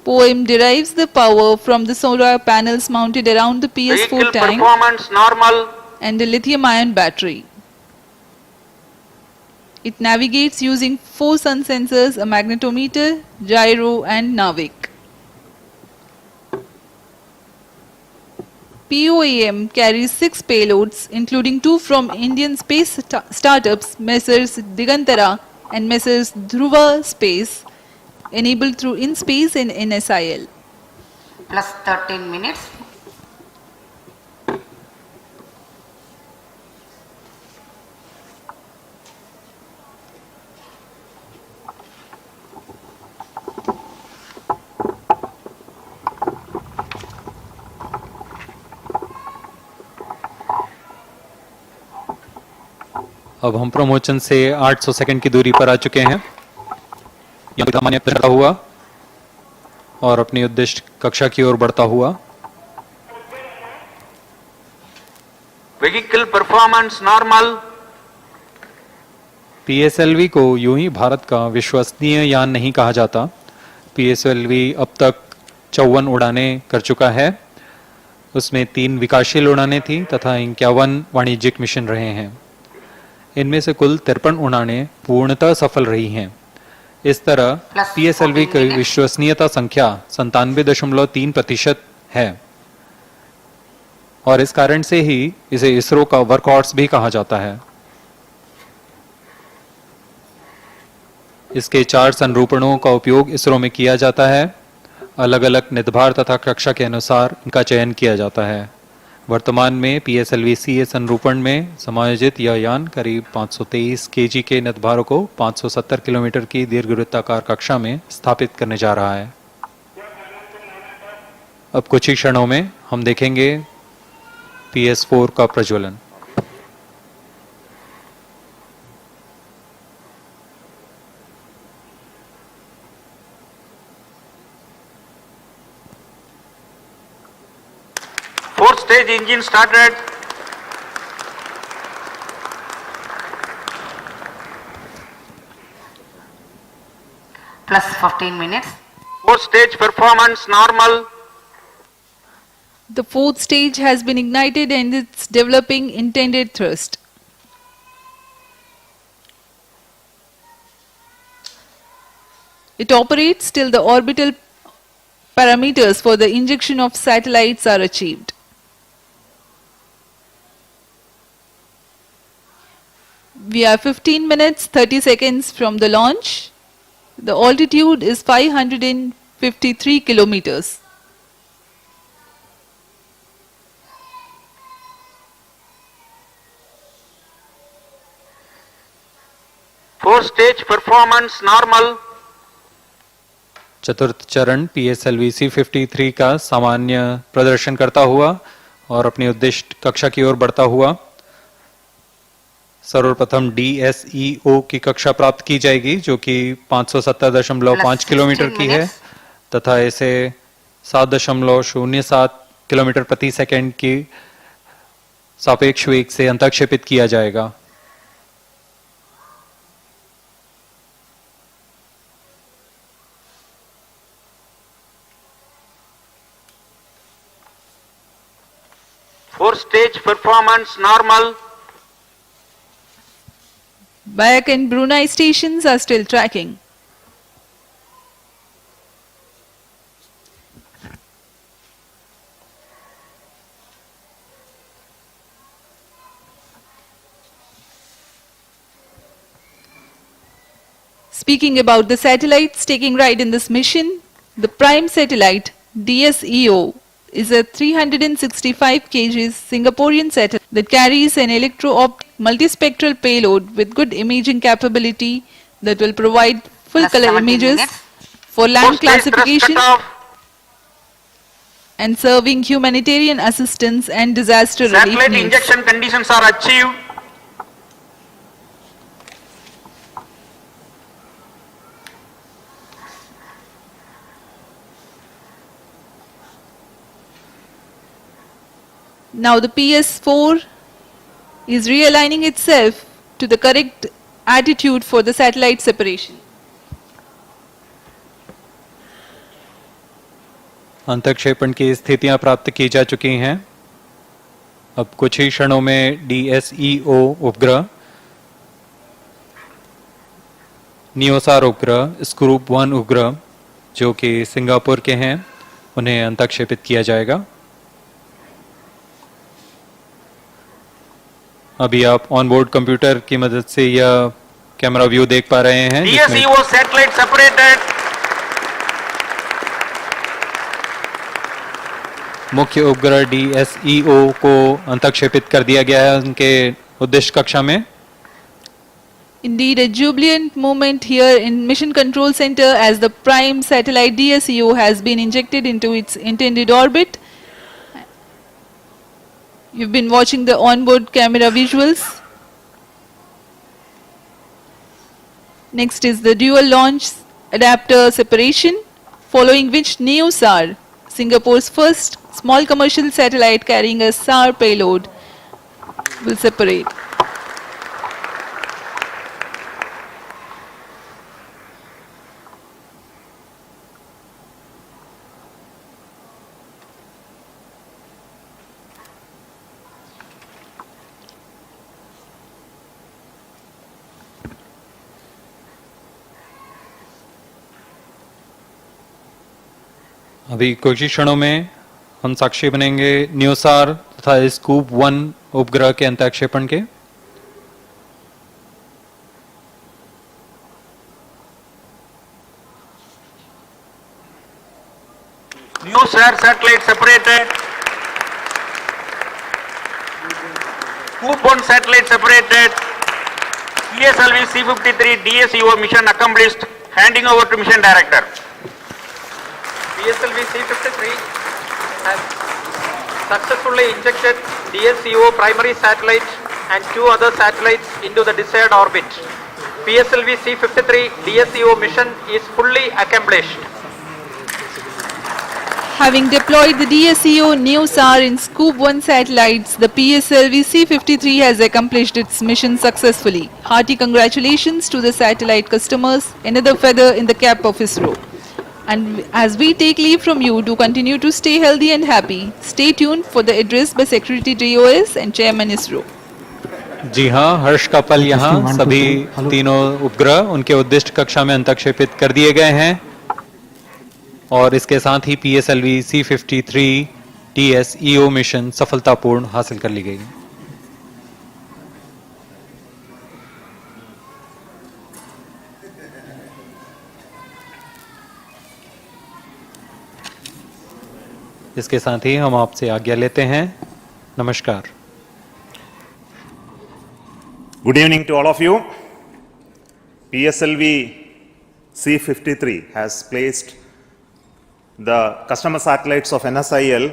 POEM derives the power from the solar panels mounted around the PS4 Vehicle tank performance normal. and a lithium-ion battery. It navigates using 4 sun sensors, a magnetometer, gyro and NAVIC. POEM carries 6 payloads, including 2 from Indian space startups Messrs Digantara and Messrs Dhruva Space, enabled through InSpace and NSIL. Plus 13 minutes. अब हम प्रमोचन से 800 second की दूरी पर आ चुके हैं। यह सामान्य चढ़ता हुआ और अपनी उद्दिष्ट कक्षा की ओर बढ़ता हुआ। Vehicle performance normal. PSLV को यूं ही भारत का विश्वसनीय यान नहीं कहा जाता। PSLV अब तक 54 उड़ानें कर चुका है। उसमें 3 विकासशील उड़ानें थी तथा 51 वाणिज्यिक मिशन रहे हैं। इनमें से कुल 53 उड़ानें पूर्णतः सफल रही हैं। इस तरह PSLV की विश्वसनीयता संख्या 97.3% है और इस कारण से ही इसे इसरो का वर्कहॉर्स भी कहा जाता है। इसके 4 संरूपणों का उपयोग इसरो में किया जाता है। अलग अलग निदभार तथा कक्षा के अनुसार इनका चयन किया जाता है। वर्तमान में PSLV-C संरूपण में समायोजित यह यान करीब 523 kg के निदभारों को 570 किलोमीटर की दीर्घवृत्ताकार कक्षा में स्थापित करने जा रहा है। अब कुछ ही क्षणों में हम देखेंगे PS4 का प्रज्वलन। Fourth stage engine started. Plus 15 minutes. Fourth stage performance normal. The fourth stage has been ignited and it's developing intended thrust. It operates till the orbital parameters for the injection of satellites are achieved. We are 15 minutes 30 seconds from the launch. The altitude is 553 kilometers. Fourth stage performance normal. चतुर्थ चरण PSLV-C53 का सामान्य प्रदर्शन करता हुआ और अपनी उद्दिष्ट कक्षा की ओर बढ़ता हुआ सर्वप्रथम DSEO की कक्षा प्राप्त की जाएगी जो कि 570.5 किलोमीटर की है तथा इसे 7.07 किलोमीटर प्रति सेकंड की सापेक्ष वेग से अंतःक्षेपित किया जाएगा। Fourth stage performance normal. Bayak and Brunei stations are still tracking. Speaking about the satellites taking ride in this mission, the prime satellite DSEO is a 365 kg Singaporean satellite that carries an electro-optic multispectral payload with good imaging capability that will provide full color images for land classification and serving humanitarian assistance and disaster relief Satellite needs. injection conditions are achieved. Now the PS4 is realigning itself to the correct attitude for the satellite separation. अंतःक्षेपण की स्थितियां प्राप्त की जा चुकी हैं। अब कुछ ही क्षणों में DSEO उपग्रह, नियोसार उपग्रह, स्क्रूप 1 उपग्रह जो कि सिंगापुर के हैं उन्हें अंतःक्षेपित किया जाएगा। अभी आप ऑनबोर्ड कंप्यूटर की मदद से यह कैमरा व्यू देख पा रहे हैं। DSEO satellite separated. मुख्य उपग्रह DSEO को अंतःक्षेपित कर दिया गया है उनके उद्देश्य कक्षा में। Indeed, a jubilant moment here in Mission Control Center as the prime satellite DSEO has been injected into its intended orbit. You've been watching the onboard camera visuals. Next is the dual launch adapter separation, following which NeoSAR, Singapore's first small commercial satellite carrying a SAR payload, will separate. अभी कुछ ही क्षणों में हम साक्षी बनेंगे न्यूसार तथा scoop 1 उपग्रह के अंतःक्षेपण के। NewSAR satellite separated. Scoop 1 satellite separated. PSLV-C53 DSEO mission accomplished. Handing over to mission director. PSLV-C53 has successfully injected DSEO primary satellite and 2 other satellites into the desired orbit. PSLV-C53 DSEO mission is fully accomplished. Having deployed the DSEO NewSAR in Scoop 1 satellites, the PSLV-C53 has accomplished its mission successfully. Hearty congratulations to the satellite customers, another feather in the cap of ISRO. And as we take leave from you, do continue to stay healthy and happy. Stay tuned for the address by Secretary DOS and Chairman ISRO. जी हाँ, हर्ष का पल यहाँ सभी तीनों उपग्रह उनके उद्दिष्ट कक्षा में अंतःक्षेपित कर दिए गए हैं और इसके साथ ही PSLV-C53 DSEO मिशन सफलतापूर्ण हासिल कर ली गई। इसके साथ ही हम आपसे आज्ञा लेते हैं। नमस्कार। Good evening to all of you. PSLV-C53 has placed the customer satellites of NSIL,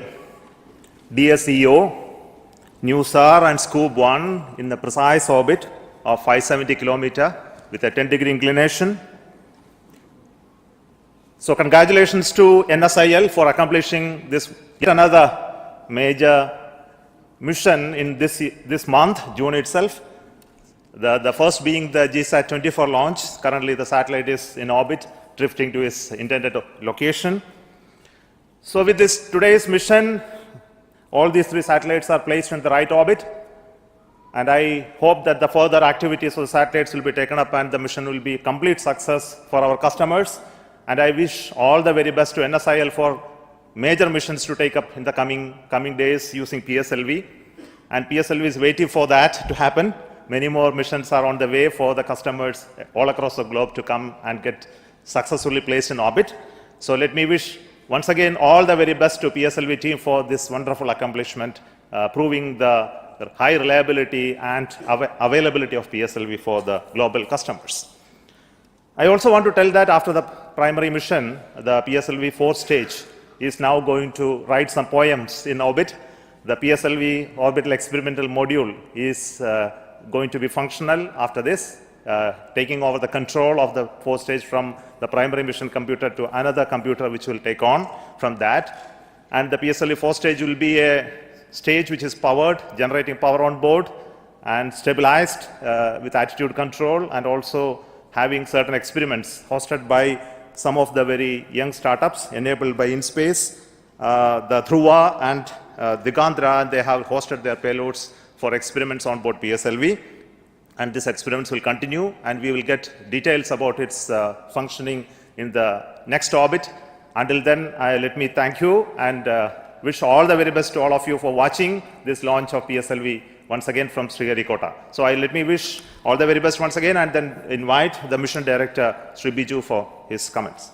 DSEO, NewSAR and Scoop 1 in the precise orbit of 570 km with a 10-degree inclination. So congratulations to NSIL for accomplishing this yet another major mission in this month, June itself. The first being the GSAT-24 launch. Currently the satellite is in orbit, drifting to its intended location. So with today's mission, all these 3 satellites are placed in the right orbit, and I hope that the further activities of the satellites will be taken up and the mission will be a complete success for our customers. And I wish all the very best to NSIL for major missions to take up in the coming days using PSLV. And PSLV is waiting for that to happen. Many more missions are on the way for the customers all across the globe to come and get successfully placed in orbit. So let me wish once again all the very best to PSLV team for this wonderful accomplishment, proving the high reliability and availability of PSLV for the global customers. I also want to tell that after the primary mission, the PSLV 4th stage is now going to write some poems in orbit. The PSLV orbital experimental module is going to be functional after this, taking over the control of the 4th stage from the primary mission computer to another computer which will take on from that. And the PSLV 4th stage will be a stage which is powered, generating power on board and stabilized with attitude control, and also having certain experiments hosted by some of the very young startups enabled by InSpace, the Dhruva and Andhra. They have hosted their payloads for experiments on board PSLV, and these experiments will continue, and we will get details about its functioning in the next orbit. Until then, let me thank you and wish all the very best to all of you for watching this launch of PSLV once again from Sriharikota. So let me wish all the very best once again and then invite the mission director, Sri Biju, for his comments.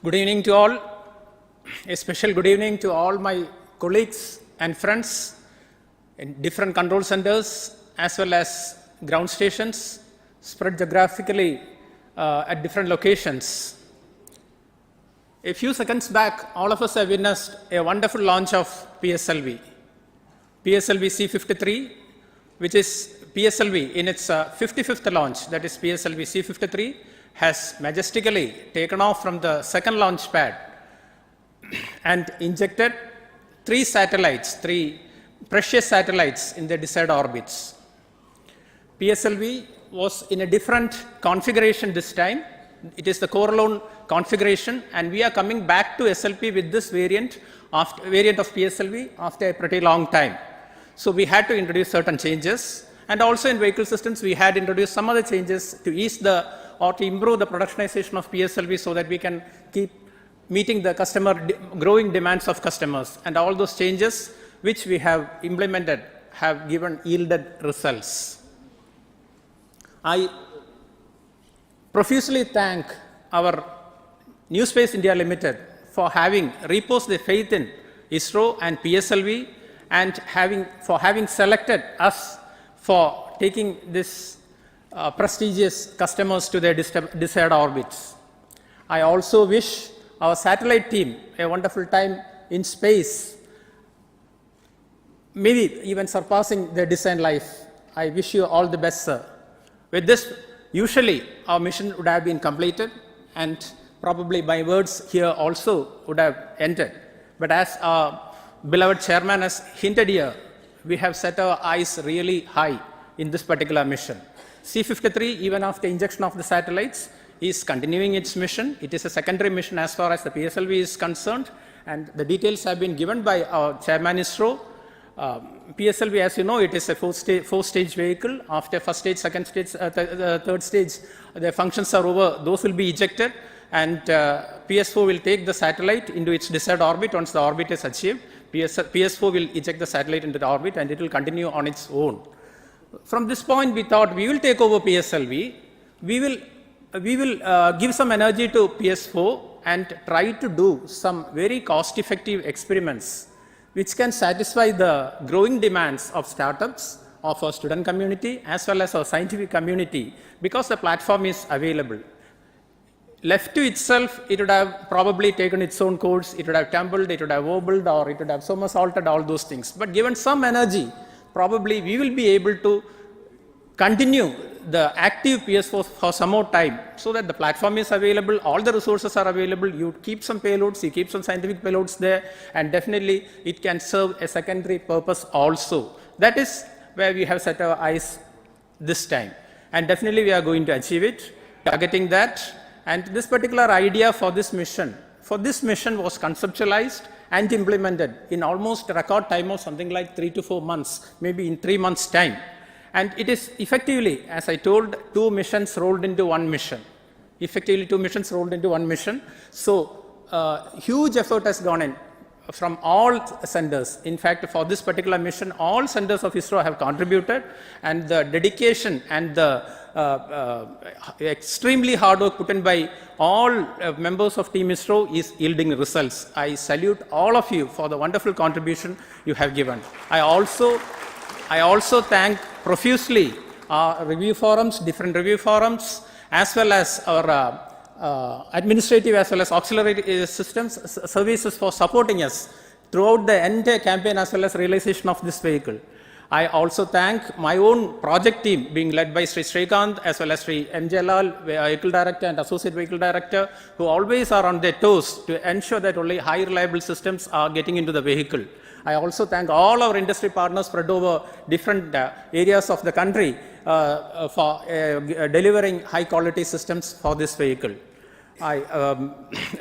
Good evening to all. A special good evening to all my colleagues and friends in different control centers as well as ground stations spread geographically at different locations. A few seconds back, all of us have witnessed a wonderful launch of PSLV. PSLV-C53, which is PSLV in its 55th launch, that is PSLV-C53, has majestically taken off from the second launch pad and injected 3 satellites, 3 precious satellites in their desired orbits. PSLV was in a different configuration this time. It is the core alone configuration, and we are coming back to SLP with this variant of PSLV after a pretty long time. So we had to introduce certain changes, And also in vehicle systems, we had introduced some other changes to ease or to improve the productionization of PSLV so that we can keep meeting the growing demands of customers. And all those changes which we have implemented have yielded results. I profusely thank our New Space India Limited for having reposed their faith in ISRO and PSLV and for having selected us for taking this prestigious customers to their desired orbits. I also wish our satellite team a wonderful time in space, maybe even surpassing their design life. I wish you all the best, sir. With this, usually our mission would have been completed and probably my words here also would have ended. But as our beloved chairman has hinted here, we have set our eyes really high in this particular mission. C53, even after injection of the satellites, is continuing its mission. It is a secondary mission as far as the PSLV is concerned, and the details have been given by our chairman ISRO. PSLV, as you know, it is a four-stage vehicle. After first stage, second stage, third stage, the functions are over. Those will be ejected, and PS4 will take the satellite into its desired orbit. Once the orbit is achieved, PS4 will eject the satellite into the orbit, and it will continue on its own. From this point, we thought we will take over PSLV. We will give some energy to PS4 and try to do some very cost-effective experiments which can satisfy the growing demands of startups, of our student community, as well as our scientific community, because the platform is available. Left to itself, it would have probably taken its own course, it would have tumbled, it would have wobbled, or it would have somersaulted, all those things. But given some energy, probably we will be able to continue the active PS4 for some more time, so that the platform is available, all the resources are available, you keep some payloads, you keep some scientific payloads there, and definitely it can serve a secondary purpose also. That is where we have set our eyes this time. And definitely we are going to achieve it, targeting that. And this particular idea for this mission was conceptualized and implemented in almost a record time of something like 3 to 4 months, maybe in 3 months' time. And it is effectively, as I told, 2 missions rolled into one mission. Effectively, 2 missions rolled into one mission. So, huge effort has gone in from all centers. In fact, for this particular mission, all centers of ISRO have contributed, and the dedication and the extremely hard work put in by all members of Team ISRO is yielding results. I salute all of you for the wonderful contribution you have given. I also thank profusely our review forums, different review forums, as well as our administrative as well as auxiliary services for supporting us throughout the entire campaign as well as realization of this vehicle. I also thank my own project team being led by Sri Srikanth as well as Sri M. Jalal, Vehicle Director and Associate Vehicle Director, who always are on their toes to ensure that only high reliable systems are getting into the vehicle. I also thank all our industry partners spread over different areas of the country for delivering high quality systems for this vehicle.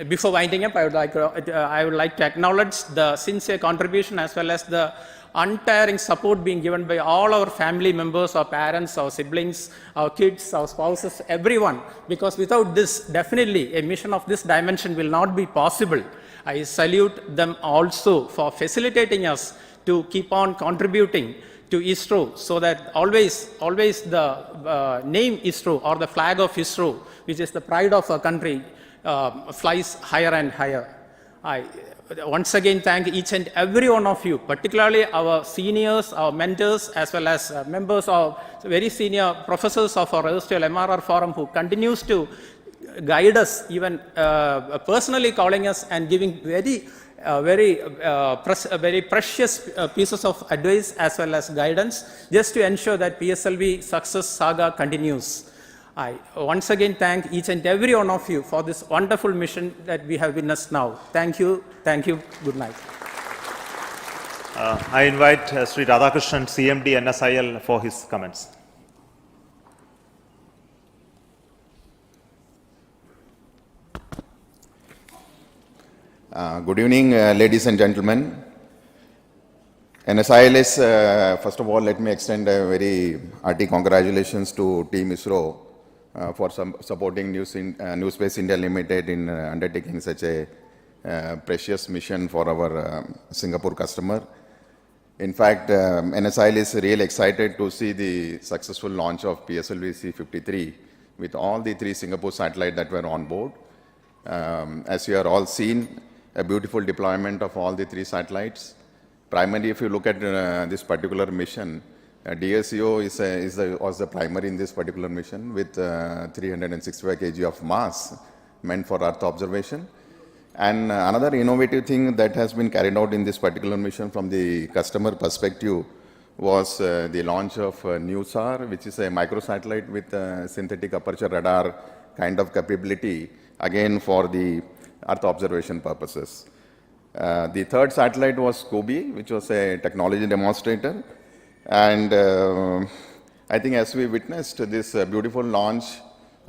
Before winding up, I would like to acknowledge the sincere contribution as well as the untiring support being given by all our family members, our parents, our siblings, our kids, our spouses, everyone, because without this, definitely a mission of this dimension will not be possible. I salute them also for facilitating us to keep on contributing to ISRO, so that always the name ISRO or the flag of ISRO, which is the pride of our country, flies higher and higher. I once again thank each and every one of you, particularly our seniors, our mentors, as well as members of very senior professors of our erstwhile MRR forum, who continues to guide us, even personally calling us and giving very precious pieces of advice as well as guidance, just to ensure that PSLV success saga continues. I once again thank each and every one of you for this wonderful mission that we have witnessed now. Thank you, good night. I invite Sri Radhakrishnan, CMD NSIL, for his comments. Good evening, ladies and gentlemen. NSILS, first of all, let me extend a very hearty congratulations to Team ISRO for supporting New Space India Limited in undertaking such a precious mission for our Singapore customer. In fact, NSIL is really excited to see the successful launch of PSLV-C53 with all the 3 Singapore satellites that were on board. As you are all seen, a beautiful deployment of all the 3 satellites. Primarily, if you look at this particular mission, DSEO was the primary in this particular mission with 365 kg of mass meant for Earth observation. And another innovative thing that has been carried out in this particular mission from the customer perspective was the launch of NewSAR, which is a microsatellite with synthetic aperture radar kind of capability, again for the Earth observation purposes. The third satellite was COBE, which was a technology demonstrator. And I think as we witnessed this beautiful launch,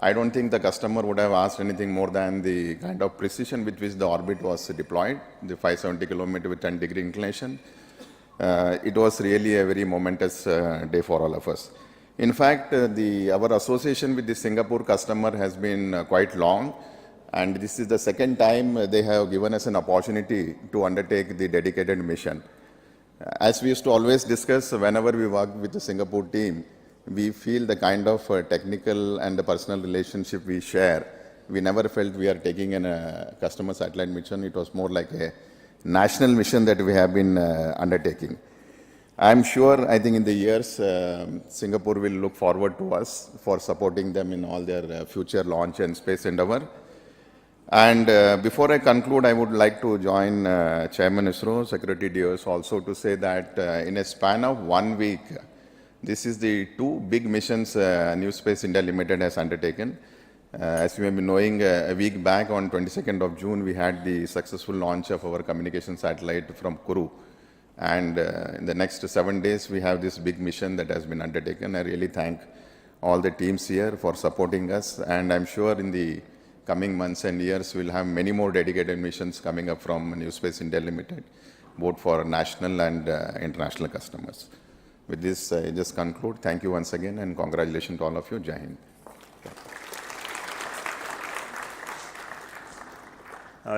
I don't think the customer would have asked anything more than the kind of precision with which the orbit was deployed, the 570 kilometer with 10-degree inclination. It was really a very momentous day for all of us. In fact, our association with the Singapore customer has been quite long, and this is the second time they have given us an opportunity to undertake the dedicated mission. As we used to always discuss, whenever we work with the Singapore team, we feel the kind of technical and the personal relationship we share. We never felt we are taking a customer satellite mission. It was more like a national mission that we have been undertaking. I'm sure, I think in the years, Singapore will look forward to us for supporting them in all their future launch and space endeavor. And before I conclude, I would like to join Chairman ISRO, Secretary DOS also to say that in a span of 1 week, this is the 2 big missions New Space India Limited has undertaken. As you may be knowing, a week back on 22nd of June, we had the successful launch of our communication satellite from Kourou. And in the next 7 days, we have this big mission that has been undertaken. I really thank all the teams here for supporting us. And I'm sure in the coming months and years, we'll have many more dedicated missions coming up from New Space India Limited, both for national and international customers. With this, I just conclude. Thank you once again, and congratulations to all of you. Jai Hind.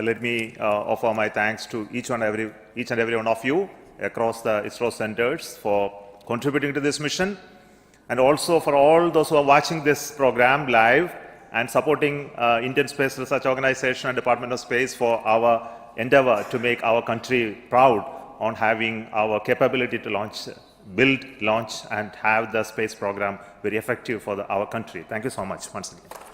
Let me offer my thanks to each and every one of you across the ISRO centers for contributing to this mission, and also for all those who are watching this program live and supporting Indian Space Research Organization and Department of Space for our endeavor to make our country proud on having our capability to build, launch, and have the space program very effective for our country. Thank you so much once again.